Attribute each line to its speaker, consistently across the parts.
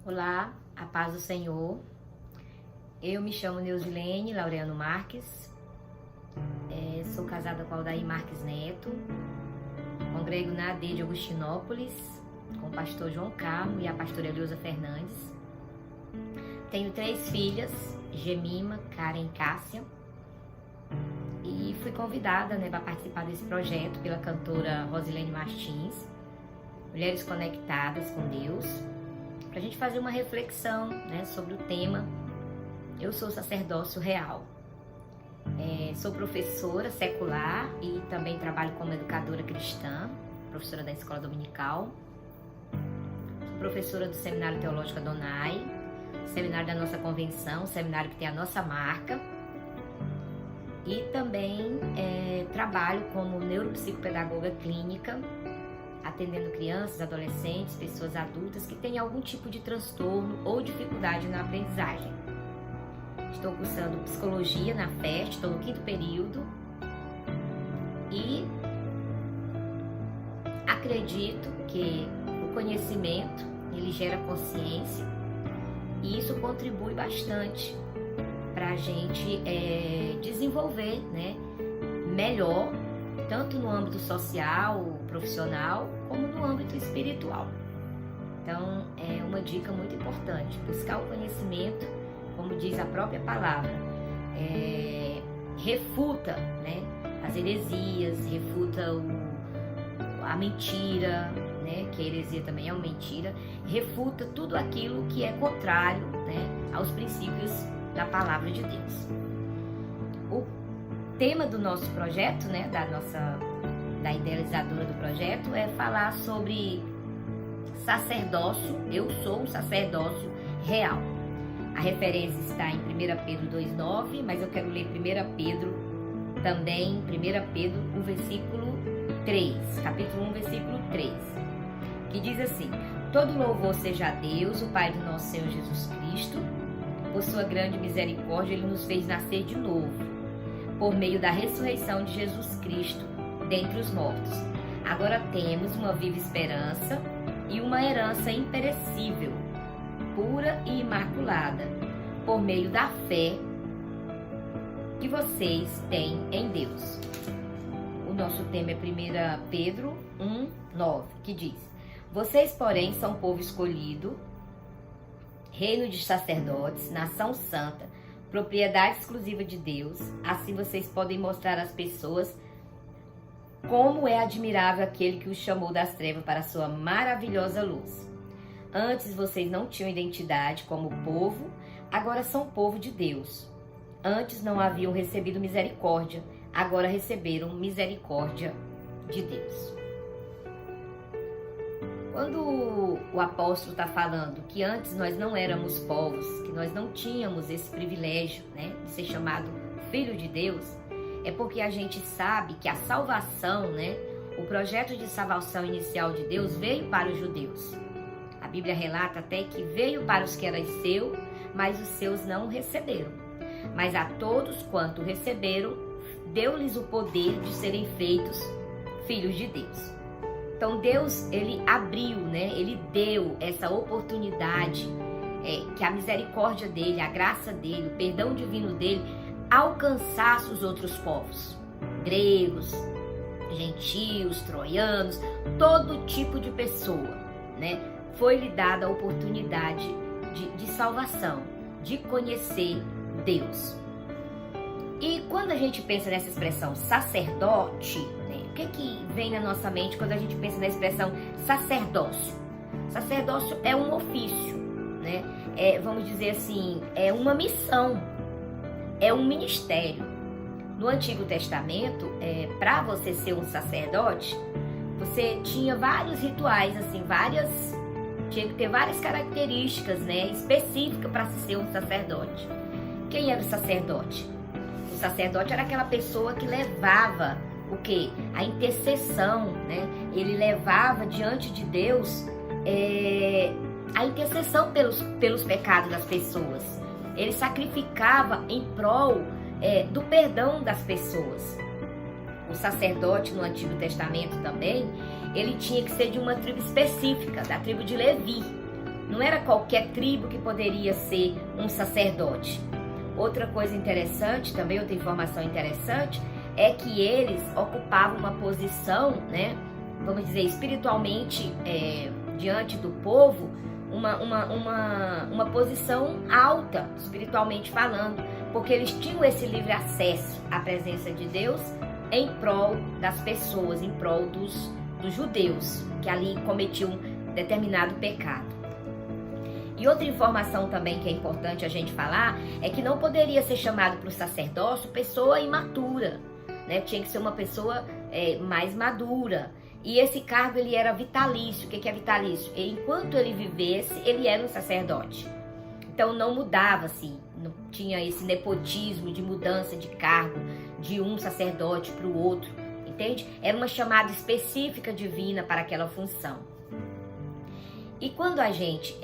Speaker 1: Olá, a paz do Senhor. Eu me chamo Neusilene Laureano Marques, sou casada com Aldair Marques Neto, congrego na AD de Augustinópolis, com o pastor João Carmo e a pastora Eleusa Fernandes. Tenho 3 filhas, Gemima, Karen e Cássia, e fui convidada para participar desse projeto pela cantora Rosilene Martins, Mulheres Conectadas com Deus, para a gente fazer uma reflexão sobre o tema Eu Sou Sacerdócio Real. Sou professora secular e também trabalho como educadora cristã, professora da escola dominical. Sou professora do Seminário Teológico Adonai, seminário da nossa convenção, seminário que tem a nossa marca. E também trabalho como neuropsicopedagoga clínica, atendendo crianças, adolescentes, pessoas adultas que têm algum tipo de transtorno ou dificuldade na aprendizagem. Estou cursando psicologia na FEST, estou no 5º período e acredito que o conhecimento ele gera consciência e isso contribui bastante para a gente desenvolver melhor, tanto no âmbito social, profissional, como no âmbito espiritual. Então, é uma dica muito importante, buscar o conhecimento, como diz a própria palavra, refuta as heresias, refuta a mentira, que a heresia também é uma mentira, refuta tudo aquilo que é contrário aos princípios da palavra de Deus. O tema do nosso projeto, da idealizadora do projeto, é falar sobre sacerdócio. Eu sou um sacerdócio real. A referência está em 1 Pedro 2,9, mas eu quero ler 1 Pedro também, 1 Pedro, o versículo 3, capítulo 1, versículo 3, que diz assim: todo louvor seja a Deus, o Pai do nosso Senhor Jesus Cristo, por sua grande misericórdia, Ele nos fez nascer de novo, por meio da ressurreição de Jesus Cristo dentre os mortos. Agora temos uma viva esperança e uma herança imperecível, pura e imaculada, por meio da fé que vocês têm em Deus. O nosso tema é 1 Pedro 1,9, que diz: vocês, porém, são povo escolhido, reino de sacerdotes, nação santa, propriedade exclusiva de Deus. Assim vocês podem mostrar às pessoas como é admirável aquele que os chamou das trevas para a sua maravilhosa luz. Antes vocês não tinham identidade como povo, agora são povo de Deus. Antes não haviam recebido misericórdia, agora receberam misericórdia de Deus. Quando o apóstolo está falando que antes nós não éramos povos, que nós não tínhamos esse privilégio de ser chamado filho de Deus, é porque a gente sabe que a salvação, o projeto de salvação inicial de Deus veio para os judeus. A Bíblia relata até que veio para os que eram seus, mas os seus não receberam. Mas a todos quanto receberam, deu-lhes o poder de serem feitos filhos de Deus. Então Deus, Ele abriu, Ele deu essa oportunidade, que a misericórdia dEle, a graça dEle, o perdão divino dEle, alcançasse os outros povos, gregos, gentios, troianos, todo tipo de pessoa, foi-lhe dada a oportunidade de salvação, de conhecer Deus. E quando a gente pensa nessa expressão sacerdote, o que vem na nossa mente quando a gente pensa na expressão sacerdócio? Sacerdócio é um ofício, vamos dizer assim, é uma missão, é um ministério. No Antigo Testamento, para você ser um sacerdote, você tinha vários rituais, tinha que ter várias características, específicas para se ser um sacerdote. Quem era o sacerdote? O sacerdote era aquela pessoa que levava o quê? A intercessão, Ele levava diante de Deus a intercessão pelos pecados das pessoas. Ele sacrificava em prol do perdão das pessoas. O sacerdote no Antigo Testamento também, ele tinha que ser de uma tribo específica, da tribo de Levi. Não era qualquer tribo que poderia ser um sacerdote. Outra coisa interessante, também outra informação interessante, é que eles ocupavam uma posição, né, vamos dizer, espiritualmente, diante do povo, uma posição alta, espiritualmente falando, porque eles tinham esse livre acesso à presença de Deus em prol das pessoas, em prol dos judeus, que ali cometiam um determinado pecado. E outra informação também que é importante a gente falar é que não poderia ser chamado para o sacerdócio pessoa imatura, né? Tinha que ser uma pessoa mais madura. E esse cargo ele era vitalício. O que é vitalício? Enquanto ele vivesse, ele era um sacerdote. Então não mudava-se, não tinha esse nepotismo de mudança de cargo de um sacerdote para o outro, entende? Era uma chamada específica divina para aquela função. E quando a gente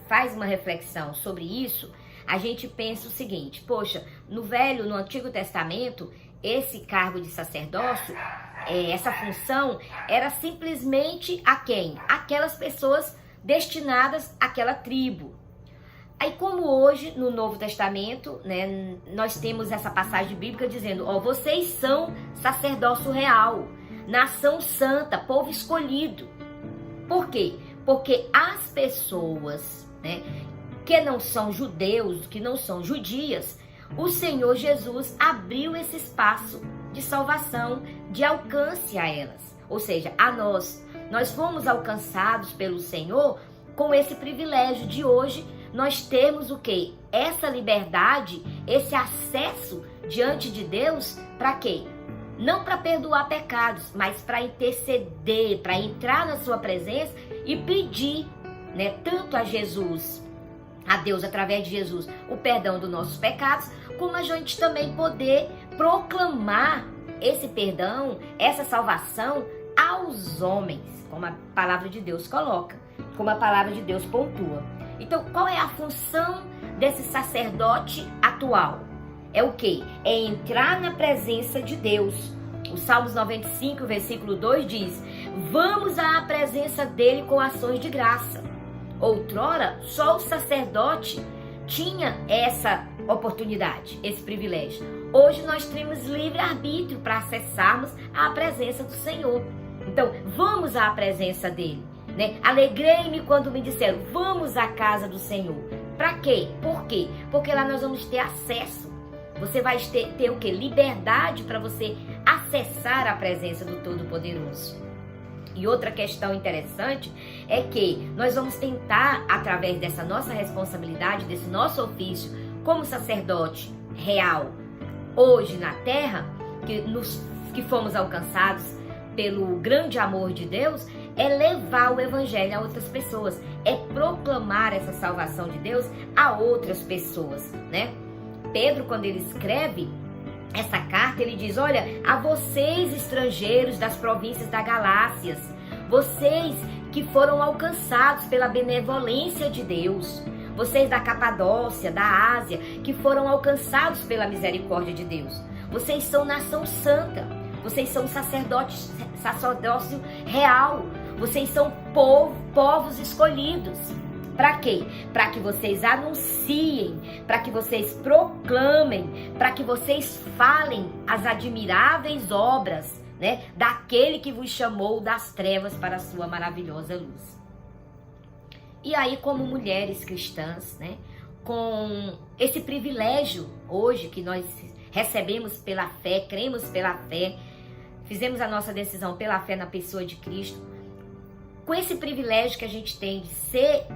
Speaker 1: faz uma reflexão sobre isso, a gente pensa o seguinte: poxa, no Antigo Testamento, esse cargo de sacerdócio, essa função era simplesmente a quem? Aquelas pessoas destinadas àquela tribo. Aí como hoje, no Novo Testamento, né, nós temos essa passagem bíblica dizendo, vocês são sacerdócio real, nação santa, povo escolhido. Por quê? Porque as pessoas, né, que não são judeus, que não são judias, o Senhor Jesus abriu esse espaço de salvação, de alcance a elas. Ou seja, a nós fomos alcançados pelo Senhor com esse privilégio de hoje nós termos o quê? Essa liberdade, esse acesso diante de Deus, para quê? Não para perdoar pecados, mas para interceder, para entrar na sua presença e pedir, né, tanto a Jesus, a Deus através de Jesus, o perdão dos nossos pecados, como a gente também poder proclamar esse perdão, essa salvação aos homens, como a palavra de Deus coloca, como a palavra de Deus pontua. Então, qual é a função desse sacerdote atual? É o quê? É entrar na presença de Deus. O Salmos 95, versículo 2 diz: vamos à presença dele com ações de graça. Outrora, só o sacerdote tinha essa oportunidade, esse privilégio. Hoje nós temos livre-arbítrio para acessarmos a presença do Senhor. Então, vamos à presença dele, né? Alegrei-me quando me disseram, vamos à casa do Senhor. Para quê? Por quê? Porque lá nós vamos ter acesso. Você vai ter o quê? Liberdade para você acessar a presença do Todo-Poderoso. E outra questão interessante é que nós vamos tentar, através dessa nossa responsabilidade, desse nosso ofício como sacerdote real, hoje na terra, que fomos alcançados pelo grande amor de Deus, é levar o evangelho a outras pessoas, é proclamar essa salvação de Deus a outras pessoas, né? Pedro, quando ele escreve essa carta, ele diz, olha, a vocês estrangeiros das províncias da Galácia, vocês que foram alcançados pela benevolência de Deus, vocês da Capadócia, da Ásia, que foram alcançados pela misericórdia de Deus, vocês são nação santa, vocês são sacerdócio real, vocês são povos escolhidos. Para quê? Para que vocês anunciem, para que vocês proclamem, para que vocês falem as admiráveis obras, né, daquele que vos chamou das trevas para a sua maravilhosa luz. E aí, como mulheres cristãs, né, com esse privilégio hoje que nós recebemos pela fé, cremos pela fé, fizemos a nossa decisão pela fé na pessoa de Cristo, com esse privilégio que a gente tem de ser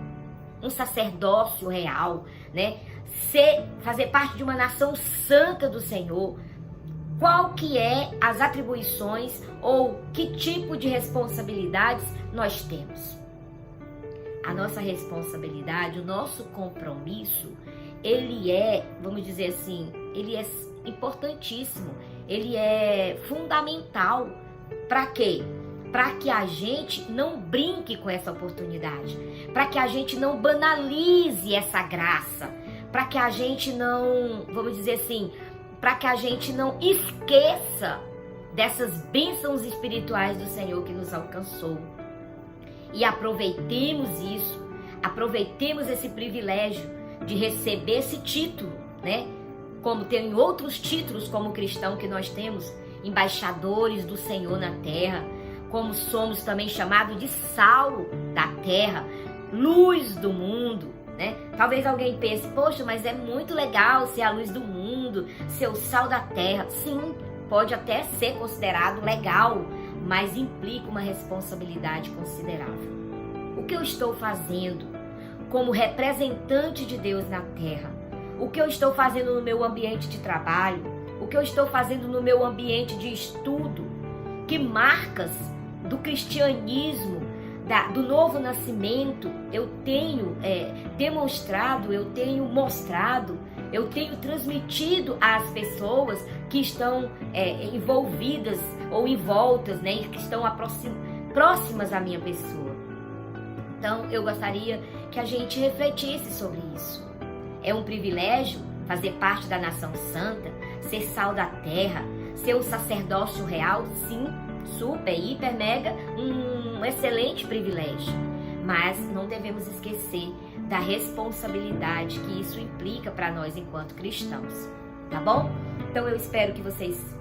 Speaker 1: um sacerdócio real, né? Fazer parte de uma nação santa do Senhor, qual que é as atribuições ou que tipo de responsabilidades nós temos? A nossa responsabilidade, o nosso compromisso, ele é, vamos dizer assim, ele é importantíssimo, ele é fundamental. Para quê? Para que a gente não brinque com essa oportunidade, para que a gente não banalize essa graça, para que a gente não, vamos dizer assim, para que a gente não esqueça dessas bênçãos espirituais do Senhor que nos alcançou. E aproveitemos isso, aproveitemos esse privilégio de receber esse título, né? Como tem outros títulos como cristão que nós temos, embaixadores do Senhor na terra, como somos também chamados de sal da terra, luz do mundo, né? Talvez alguém pense, poxa, mas é muito legal ser a luz do mundo, ser o sal da terra. Sim, pode até ser considerado legal, mas implica uma responsabilidade considerável. O que eu estou fazendo como representante de Deus na terra? O que eu estou fazendo no meu ambiente de trabalho? O que eu estou fazendo no meu ambiente de estudo? Que marcas do cristianismo, do novo nascimento eu tenho demonstrado, eu tenho mostrado, eu tenho transmitido às pessoas que estão envolvidas ou envoltas, né, que estão próximas à minha pessoa. Então, eu gostaria que a gente refletisse sobre isso. É um privilégio fazer parte da nação santa, ser sal da terra, ser o sacerdócio real? Sim, super, hiper, mega, um excelente privilégio. Mas não devemos esquecer da responsabilidade que isso implica para nós enquanto cristãos, tá bom? Então eu espero que vocês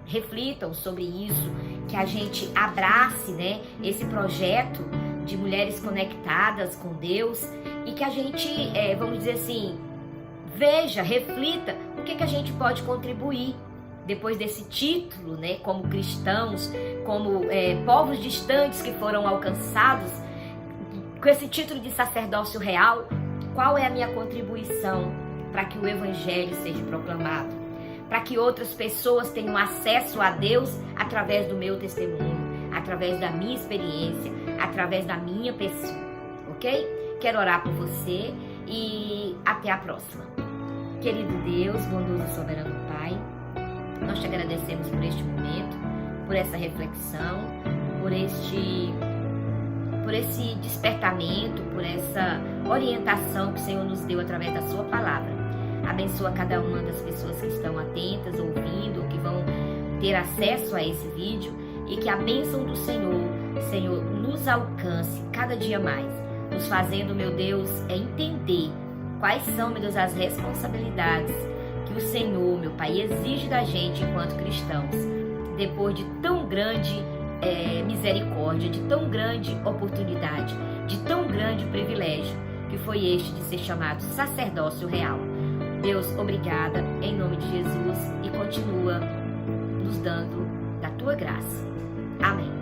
Speaker 1: reflitam sobre isso, que a gente abrace, né, esse projeto de mulheres conectadas com Deus e que a gente, vamos dizer assim, veja, reflita o que a gente pode contribuir depois desse título, né, como cristãos, como povos distantes que foram alcançados, com esse título de sacerdócio real. Qual é a minha contribuição para que o evangelho seja proclamado? Para que outras pessoas tenham acesso a Deus através do meu testemunho, através da minha experiência, através da minha pessoa, ok? Quero orar por você e até a próxima. Querido Deus, bondoso e soberano Pai, nós te agradecemos por este momento, por essa reflexão, por esse despertamento, por essa orientação que o Senhor nos deu através da sua palavra. Abençoa cada uma das pessoas que estão atentas, ouvindo, ou que vão ter acesso a esse vídeo, e que a bênção do Senhor, nos alcance cada dia mais, nos fazendo, meu Deus, entender quais são, meu Deus, as responsabilidades que o Senhor, meu Pai, exige da gente enquanto cristãos, depois de tão grande misericórdia, de tão grande oportunidade, de tão grande privilégio que foi este de ser chamado sacerdócio real. Deus, obrigada em nome de Jesus e continua nos dando da tua graça. Amém.